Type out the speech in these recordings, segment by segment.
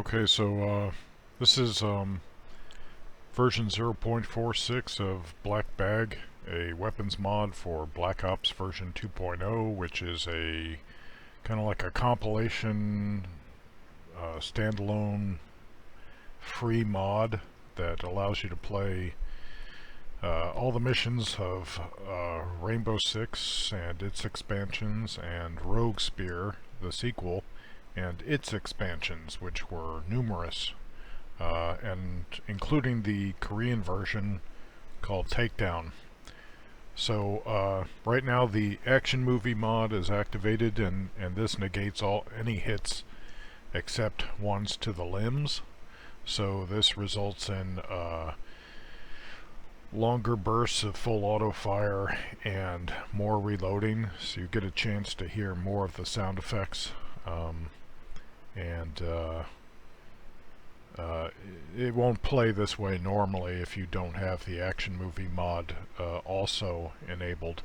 Okay, so this is version 0.46 of Black Bag, a weapons mod for Black Ops version 2.0, which is a kind of like a compilation, standalone free mod that allows you to play all the missions of Rainbow Six and its expansions, and Rogue Spear, the sequel, and its expansions, which were numerous, and including the Korean version called Takedown. So right now the action movie mod is activated, and this negates any hits except ones to the limbs. So this results in longer bursts of full auto fire and more reloading, so you get a chance to hear more of the sound effects. It won't play this way normally if you don't have the action movie mod also enabled.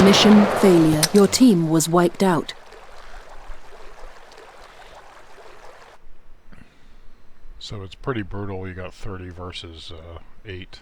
Mission failure. Your team was wiped out. So it's pretty brutal. You got 30 versus 8.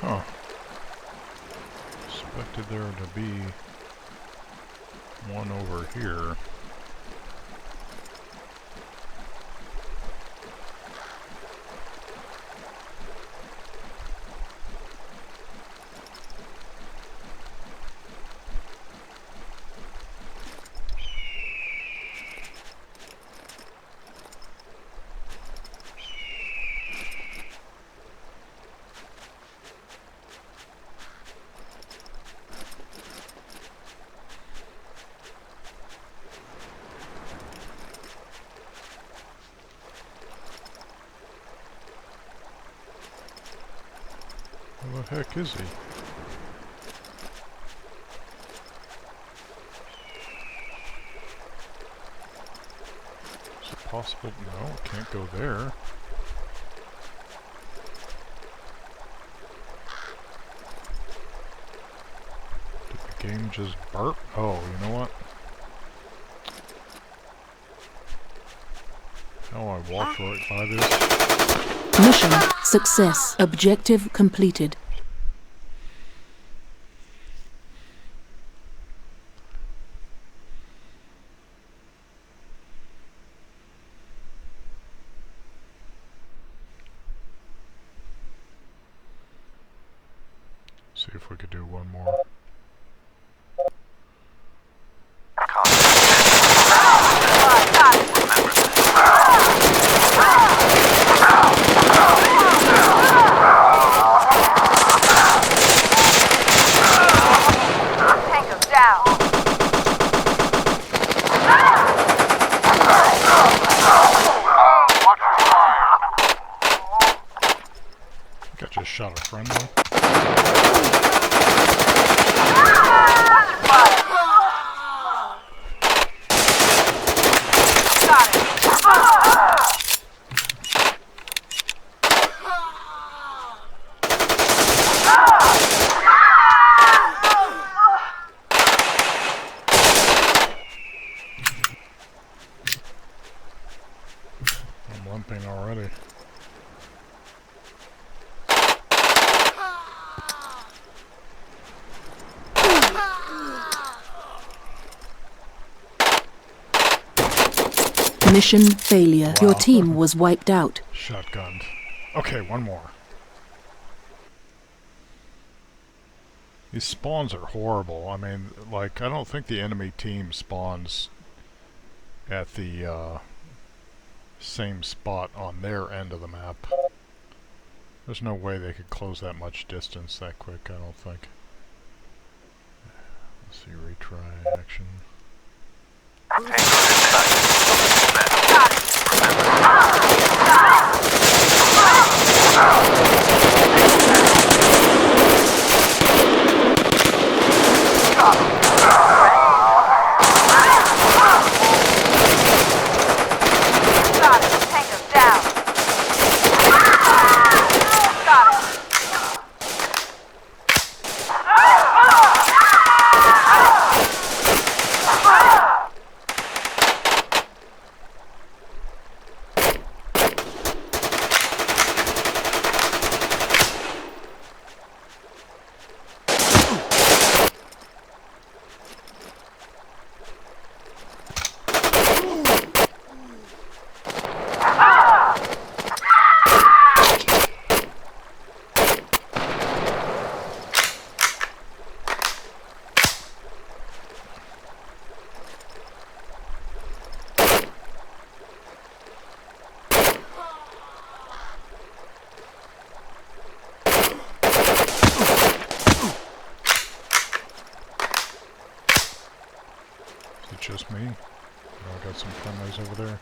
Huh. Expected there to be one over here. Where the heck is he? Is it possible? No, can't go there. Did the game just burp? Oh, you know what? Oh, I walked right by this. Mission success. Objective completed. See if we could do one more. I think I just shot a friend though. I'm limping already. Mission failure. Your Wow. team was wiped out. Shotgunned. Okay, one more. These spawns are horrible. I mean, like, I don't think the enemy team spawns at the same spot on their end of the map. There's no way they could close that much distance that quick, I don't think. Let's see, retry action. Is it just me? Oh, I got some friendlies over there.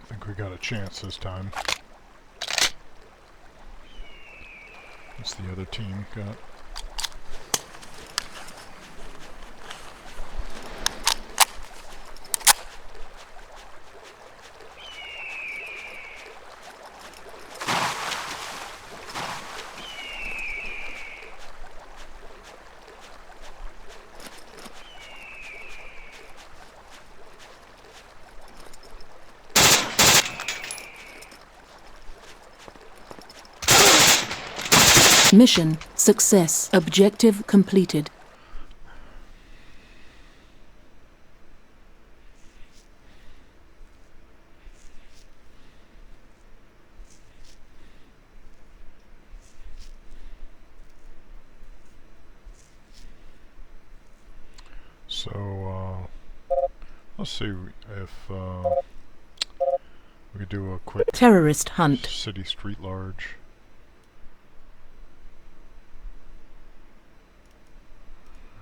I think we got a chance this time. What's the other team got? Mission success. Objective completed. So, let's see if we could do a quick Terrorist hunt. city street large.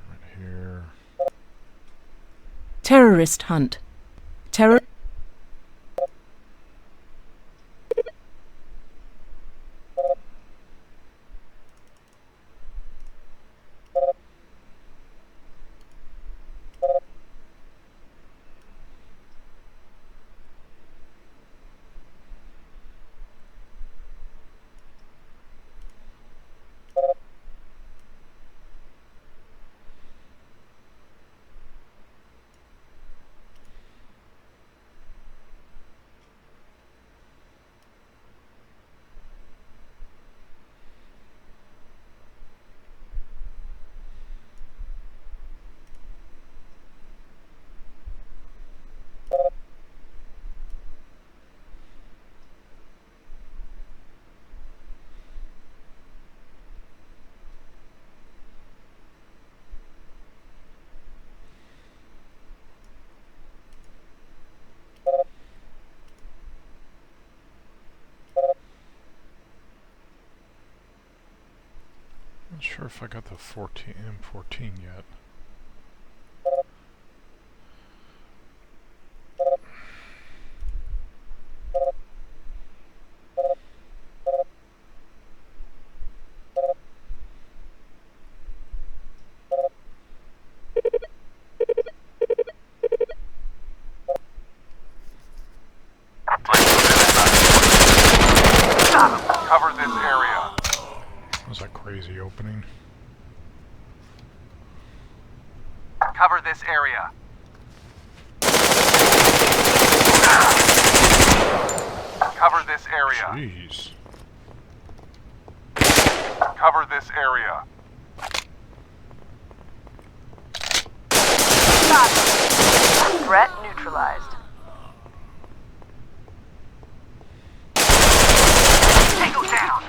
Right here. Terrorist hunt. Terror. Not sure if I got the M14 yet. Cover this area. That was a crazy opening. Cover this area. Cover this area. Jeez. Cover this area. Threat neutralized. Tango down.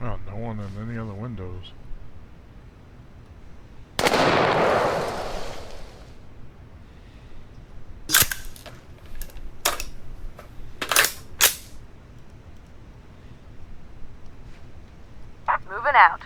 Oh, no one in any other windows. Moving out.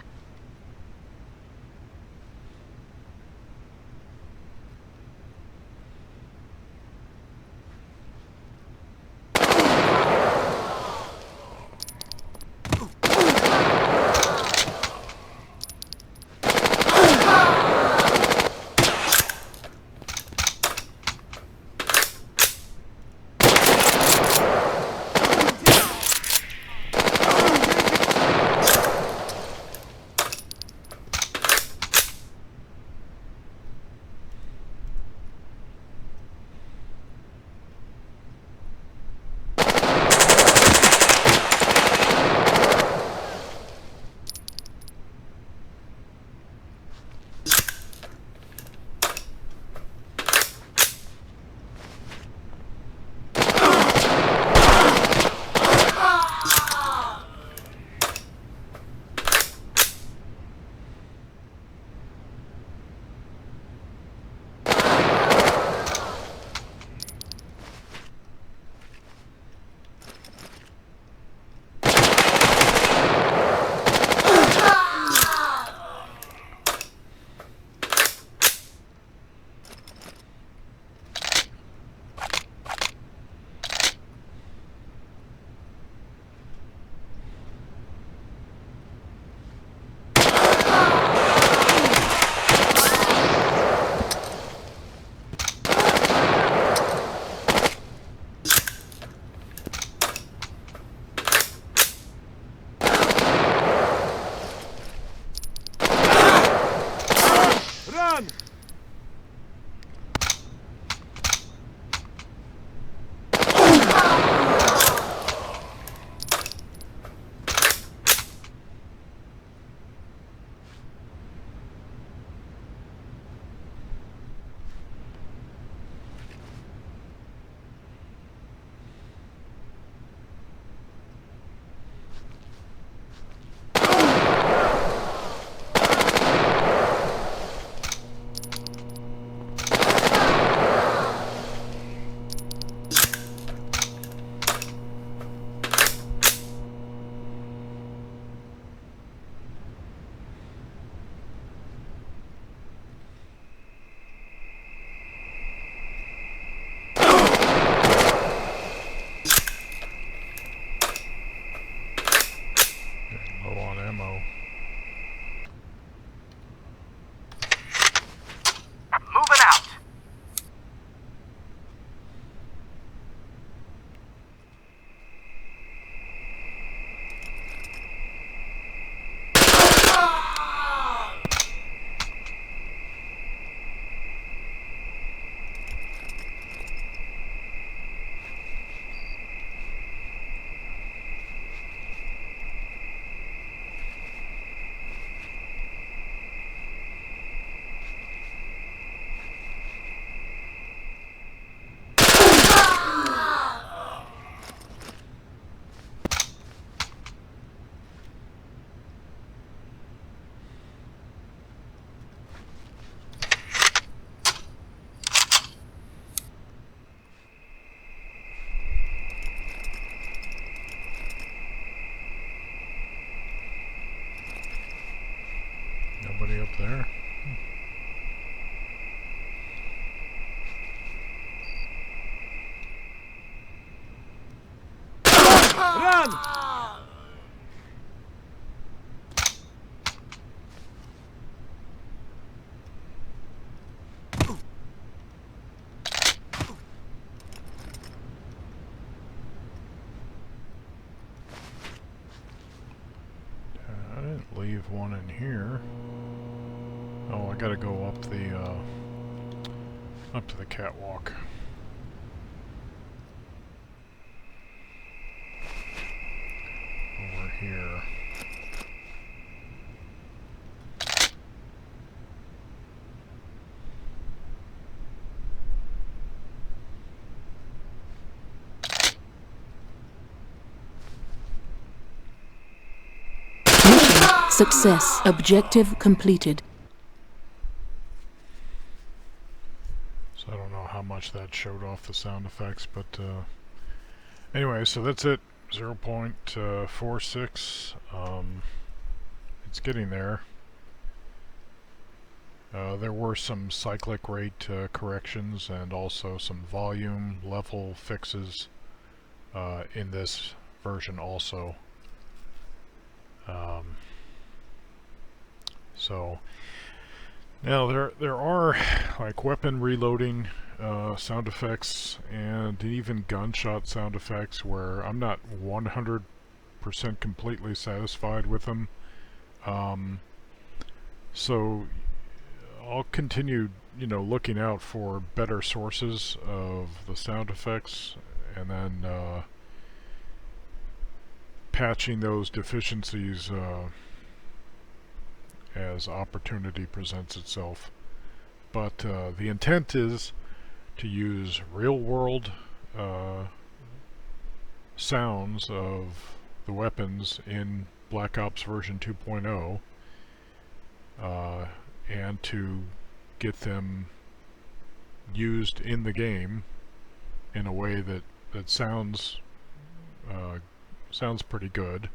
in here. Oh, I gotta go up to the catwalk. Over here. Mission success. Objective completed. So I don't know how much that showed off the sound effects, but anyway, so that's it. 0.46. It's getting there. There were some cyclic rate corrections and also some volume level fixes in this version also. So now there are like weapon reloading sound effects and even gunshot sound effects where I'm not 100% completely satisfied with them. So I'll continue, looking out for better sources of the sound effects and then patching those deficiencies as opportunity presents itself. But the intent is to use real-world sounds of the weapons in Black Ops version 2.0 and to get them used in the game in a way that sounds pretty good.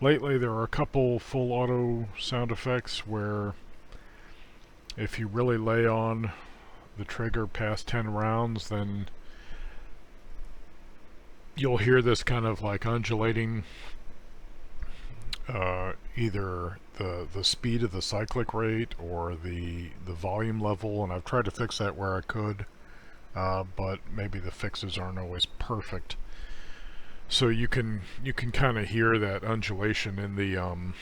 Lately there are a couple full auto sound effects where if you really lay on the trigger past 10 rounds, then you'll hear this kind of like undulating, either the speed of the cyclic rate or the volume level, and I've tried to fix that where I could, but maybe the fixes aren't always perfect. So you can kind of hear that undulation in the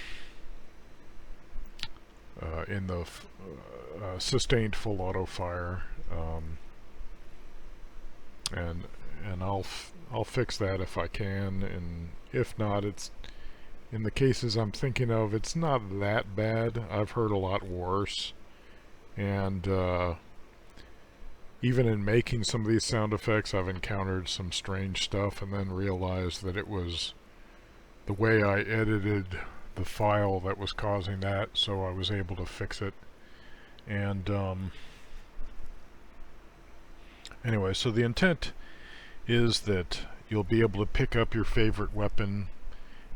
sustained full auto fire, and I'll fix that if I can, and if not, it's in the cases I'm thinking of, it's not that bad. I've heard a lot worse, and even in making some of these sound effects, I've encountered some strange stuff and then realized that it was the way I edited the file that was causing that, so I was able to fix it. And anyway, so the intent is that you'll be able to pick up your favorite weapon,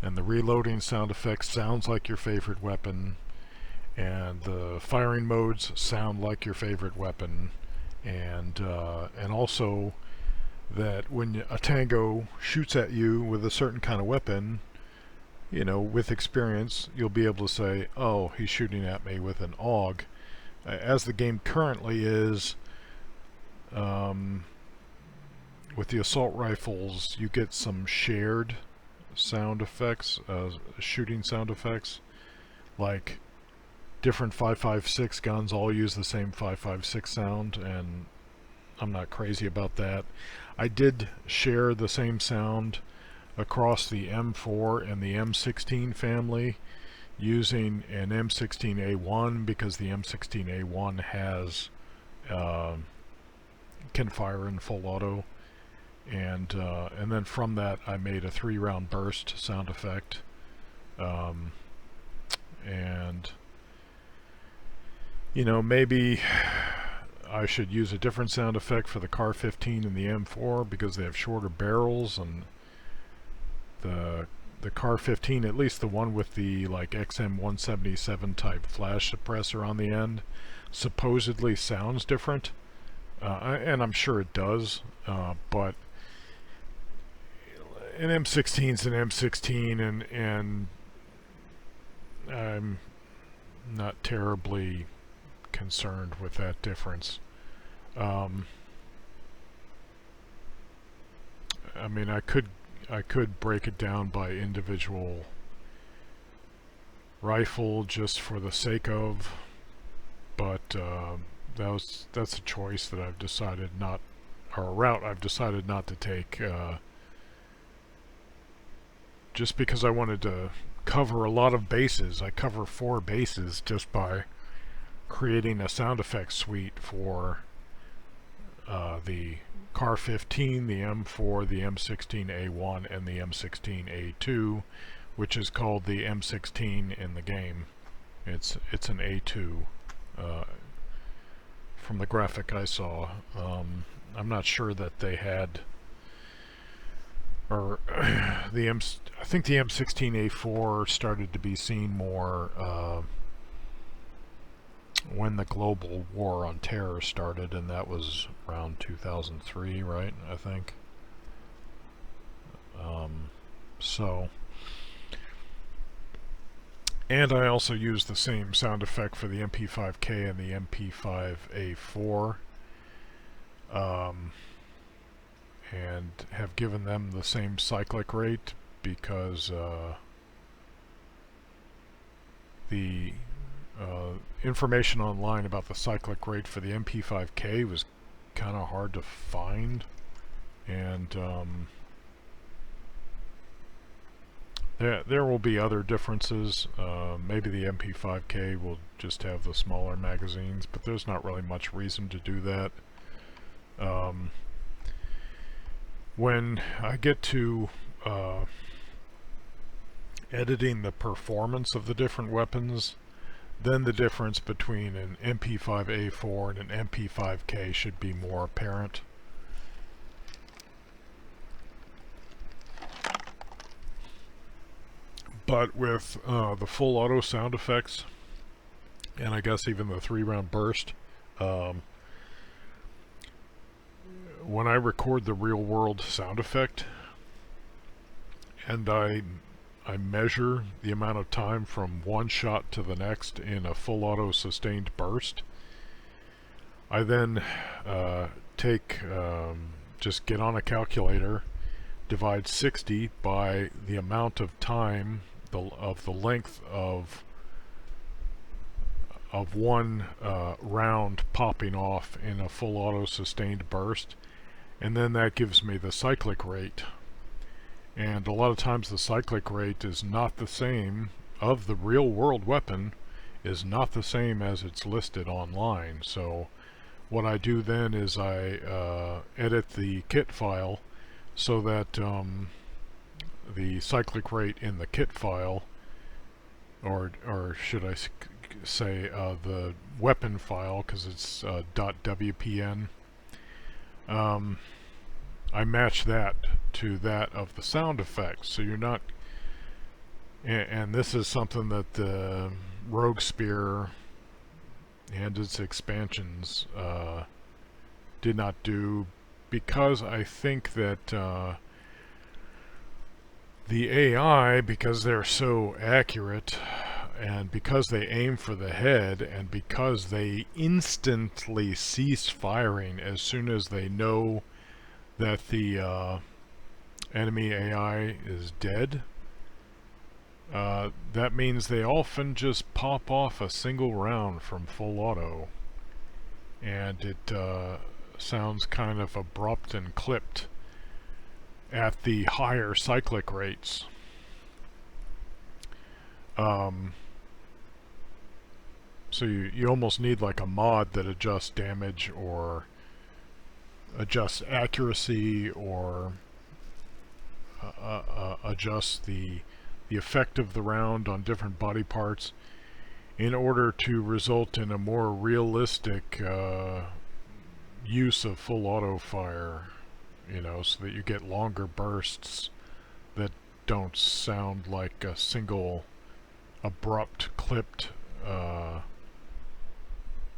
and the reloading sound effect sounds like your favorite weapon, and the firing modes sound like your favorite weapon, and also that when a tango shoots at you with a certain kind of weapon, with experience, you'll be able to say, oh, he's shooting at me with an AUG. As the game currently is, with the assault rifles, you get some shared sound effects, shooting sound effects, like different 5.56 guns all use the same 5.56 sound, and I'm not crazy about that. I did share the same sound across the M4 and the M16 family using an M16A1 because the M16A1 has can fire in full auto, and then from that I made a 3-round burst sound effect, and maybe I should use a different sound effect for the Car 15 and the M4 because they have shorter barrels, and the Car 15, at least the one with the like XM177 type flash suppressor on the end, supposedly sounds different, and I'm sure it does, but an M16's an M16, and I'm not terribly concerned with that difference. I mean, I could break it down by individual rifle just for the sake of, but that's a choice that I've decided not, or a route I've decided not to take, just because I wanted to cover a lot of bases. I cover 4 bases just by creating a sound effects suite for the Car 15, the M4, the M16A1, and the M16A2, which is called the M16 in the game. It's an A2 from the graphic I saw. I'm not sure that they had, or I think the M16A4 started to be seen more when the global war on terror started, and that was around 2003, right? I think. So, and I also use the same sound effect for the MP5K and the MP5A4, and have given them the same cyclic rate because the information online about the cyclic rate for the MP5K was kind of hard to find, and there will be other differences. Maybe the MP5K will just have the smaller magazines, but there's not really much reason to do that. When I get to editing the performance of the different weapons, then the difference between an MP5A4 and an MP5K should be more apparent. But with the full auto sound effects, and I guess even the 3-round burst, when I record the real world sound effect and I measure the amount of time from one shot to the next in a full auto sustained burst, I then just get on a calculator, divide 60 by the amount of time, of the length of one round popping off in a full auto sustained burst, and then that gives me the cyclic rate. And a lot of times the cyclic rate is not the same, of the real world weapon, is not the same as it's listed online. So what I do then is I edit the kit file so that the cyclic rate in the kit file, or should I say the weapon file, because it's .wpn, I match that to that of the sound effects. So you're not, and this is something that the Rogue Spear and its expansions did not do, because I think that the AI, because they're so accurate, and because they aim for the head, and because they instantly cease firing as soon as they know that the enemy AI is dead, that means they often just pop off a single round from full auto, and it sounds kind of abrupt and clipped at the higher cyclic rates. So you almost need like a mod that adjusts damage or adjusts accuracy, or adjusts the effect of the round on different body parts in order to result in a more realistic use of full auto fire, you know, so that you get longer bursts that don't sound like a single abrupt clipped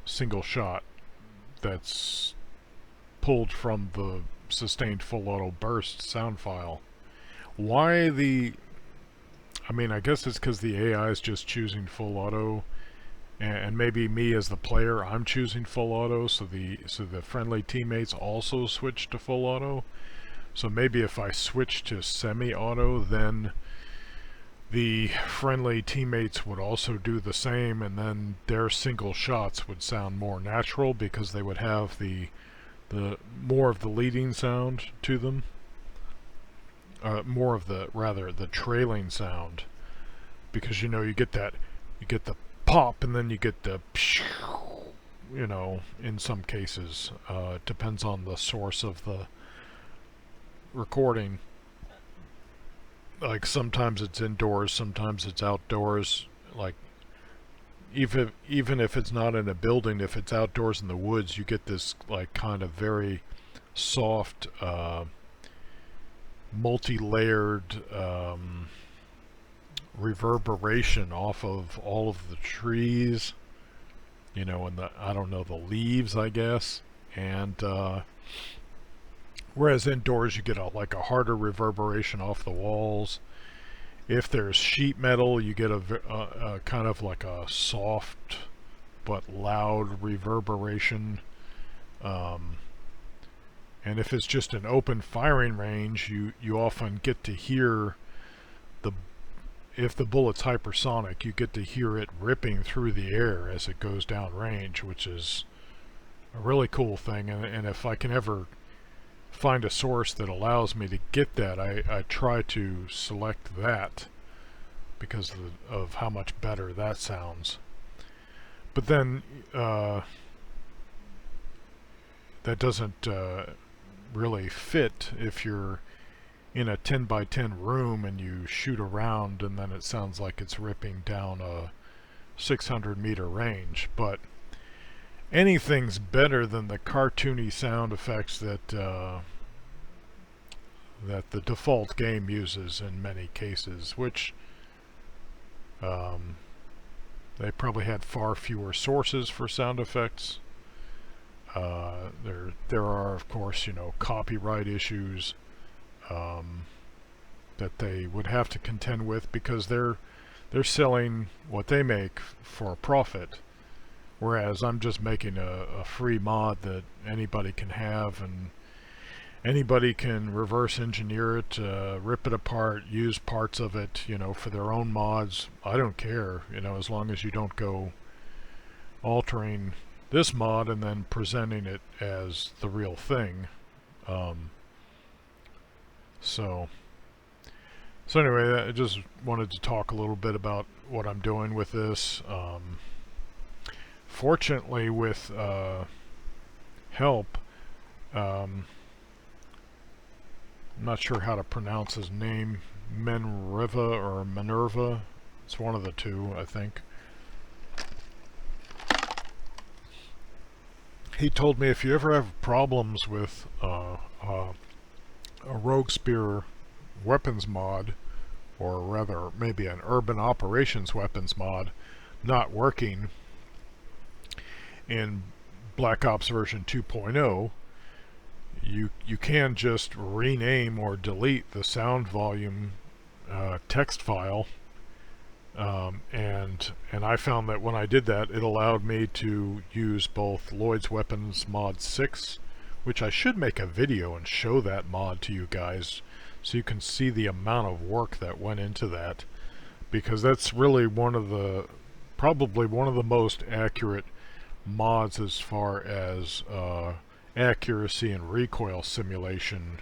single shot that's pulled from the sustained full auto burst sound file. Why the... I mean, I guess it's because the AI is just choosing full auto, and maybe me as the player, I'm choosing full auto, so the friendly teammates also switch to full auto. So maybe if I switch to semi-auto, then the friendly teammates would also do the same, and then their single shots would sound more natural because they would have the more of the leading sound to them, more of the trailing sound, because you get the pop, and then you get the in some cases. It depends on the source of the recording. Like sometimes it's indoors, sometimes it's outdoors. Like even if it's not in a building, if it's outdoors in the woods, you get this like kind of very soft, multi-layered reverberation off of all of the trees, and I don't know, the leaves, I guess. And whereas indoors you get like a harder reverberation off the walls. If there's sheet metal, you get a kind of like a soft but loud reverberation. And if it's just an open firing range, you often get to hear if the bullet's hypersonic, you get to hear it ripping through the air as it goes down range, which is a really cool thing. And if I can ever find a source that allows me to get that, I try to select that because of how much better that sounds. But then that doesn't really fit if you're in a 10 by 10 room and you shoot around, and then it sounds like it's ripping down a 600-meter range. But anything's better than the cartoony sound effects that the default game uses in many cases, which they probably had far fewer sources for sound effects. There are, of course, copyright issues that they would have to contend with, because they're selling what they make for a profit, whereas I'm just making a free mod that anybody can have, and anybody can reverse engineer it, rip it apart, use parts of it, for their own mods. I don't care, as long as you don't go altering this mod and then presenting it as the real thing. So anyway, I just wanted to talk a little bit about what I'm doing with this. Fortunately, with help, I'm not sure how to pronounce his name, Minerva or Minerva. It's one of the two, I think. He told me if you ever have problems with a Rogue Spear weapons mod, or rather maybe an urban operations weapons mod, not working in Black Ops version 2.0, you can just rename or delete the sound volume text file, and I found that when I did that, it allowed me to use both Lloyd's Weapons Mod 6, which I should make a video and show that mod to you guys so you can see the amount of work that went into that, because that's really probably one of the most accurate mods as far as accuracy and recoil simulation.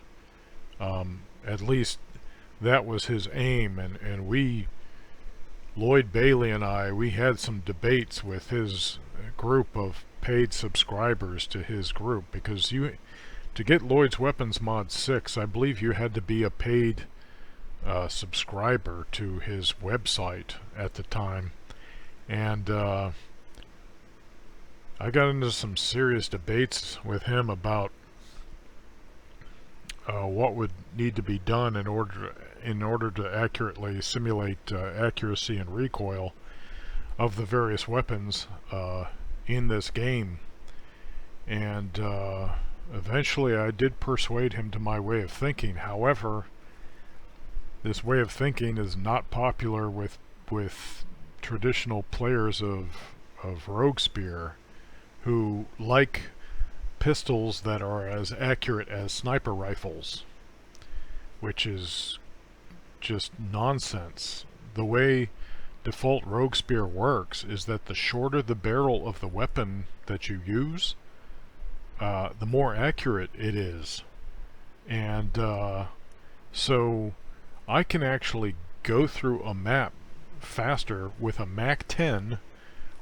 At least that was his aim, and Lloyd Bailey and we had some debates with his group of paid subscribers to his group, because to get Lloyd's Weapons Mod 6, I believe you had to be a paid subscriber to his website at the time. And I got into some serious debates with him about what would need to be done in order to accurately simulate accuracy and recoil of the various weapons in this game. And eventually I did persuade him to my way of thinking. However, this way of thinking is not popular with traditional players of Rogue Spear, who like pistols that are as accurate as sniper rifles, which is just nonsense. the way default Rogue Spear works is that the shorter the barrel of the weapon that you use, the more accurate it is. And so I can actually go through a map faster with a MAC-10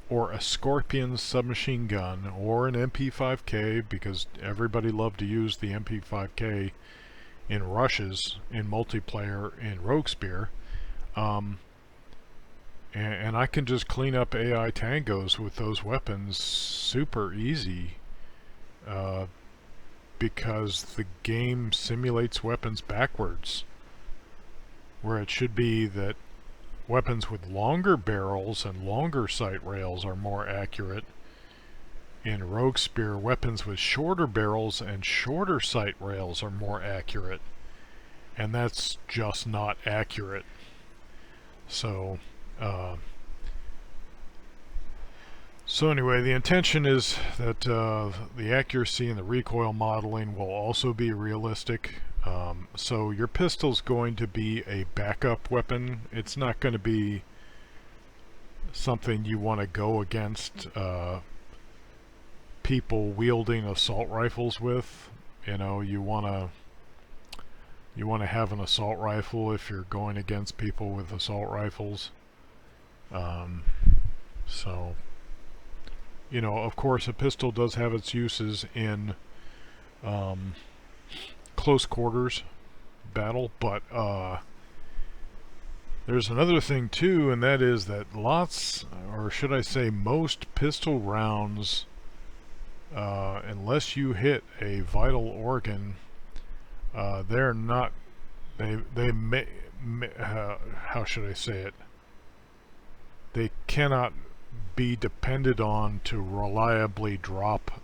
or a Scorpion submachine gun or an MP5K, because everybody loved to use the MP5K in rushes in multiplayer in Rogue Spear. And I can just clean up AI tangos with those weapons super easy, because the game simulates weapons backwards, where it should be that weapons with longer barrels and longer sight rails are more accurate. In Rogue Spear, weapons with shorter barrels and shorter sight rails are more accurate, and that's just not accurate. So anyway, the intention is that the accuracy and the recoil modeling will also be realistic. So your pistol's going to be a backup weapon. It's not going to be something you want to go against people wielding assault rifles with. You know, you want to have an assault rifle if you're going against people with assault rifles. So, you know, of course, a pistol does have its uses in close quarters battle, but there's another thing too, and that is that lots, or should I say most pistol rounds, unless you hit a vital organ, they're not, they may, how should I say it, they cannot be depended on to reliably drop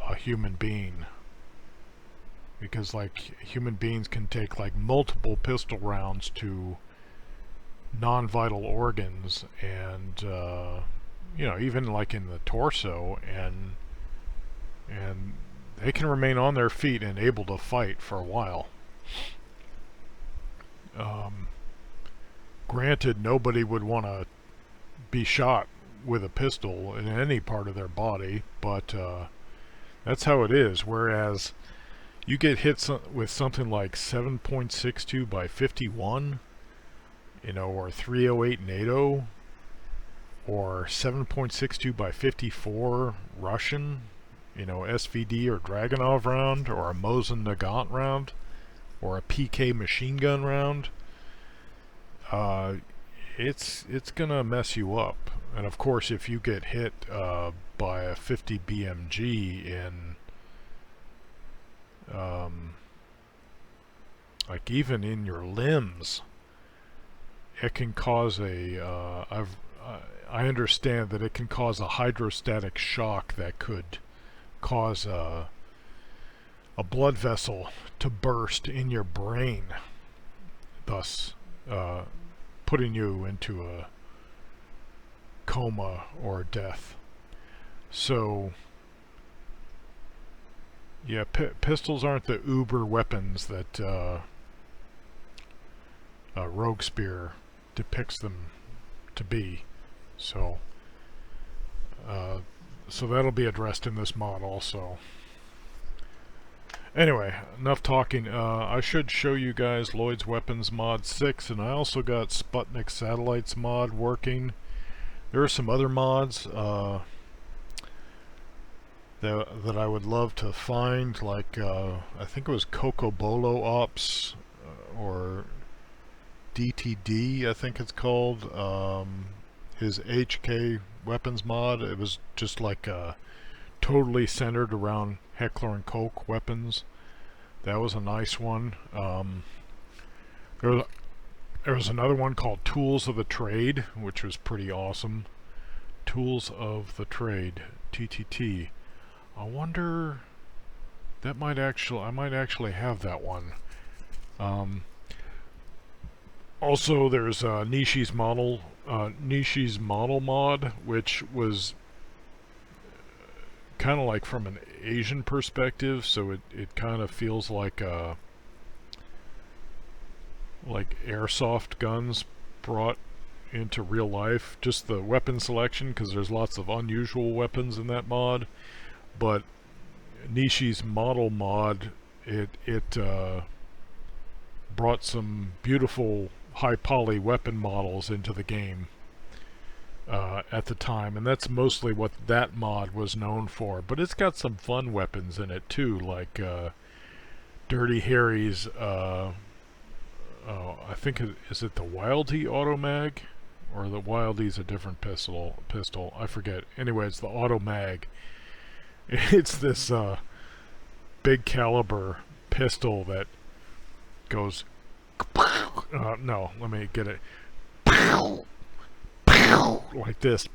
a human being, because like human beings can take like multiple pistol rounds to non-vital organs, and you know, even like in the torso, and they can remain on their feet and able to fight for a while. Granted, nobody would want to be shot with a pistol in any part of their body, but that's how it is. Whereas you get hit with something like 7.62 by 51, you know, or 308 NATO, or 7.62 by 54 Russian, you know, SVD or Dragunov round, or a Mosin Nagant round, or a PK machine gun round, it's gonna mess you up. And of course, if you get hit by a 50 BMG in like even in your limbs, it can cause a I understand that it can cause a hydrostatic shock that could cause a blood vessel to burst in your brain, thus putting you into a coma or death. So yeah, pistols aren't the uber weapons that Rogue Spear depicts them to be. So so that'll be addressed in this mod also. Anyway, enough talking. I should show you guys Lloyd's Weapons mod 6, and I also got Sputnik Satellites mod working. There are some other mods that I would love to find, like I think it was Cocobolo Ops, or DTD I think it's called, his HK weapons mod. It was just like totally centered around Heckler and Koch weapons. That was a nice one. There was another one called Tools of the Trade, which was pretty awesome. Tools of the Trade, TTT. I wonder, that might actually, I might actually have that one. Also, there's Nishi's model mod, which was kind of like from an Asian perspective, so it kind of feels like airsoft guns brought into real life, just the weapon selection, because there's lots of unusual weapons in that mod. But Nishi's model mod, it brought some beautiful high poly weapon models into the game at the time, and that's mostly what that mod was known for. But it's got some fun weapons in it too, like Dirty Harry's I think is it the Wildie Automag, or the Wildie's a different pistol, I forget. Anyway, it's the Automag. It's this big caliber pistol that goes no, let me get it, like this,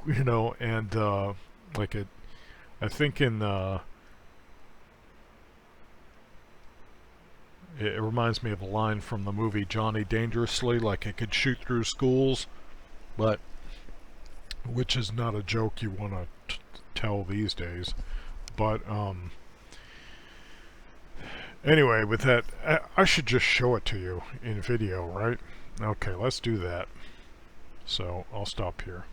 you know, and like it, I think in it reminds me of a line from the movie Johnny Dangerously, like it could shoot through schools, but which is not a joke you want to tell these days. But anyway, with that, I should just show it to you in video, right? Okay, let's do that. So I'll stop here.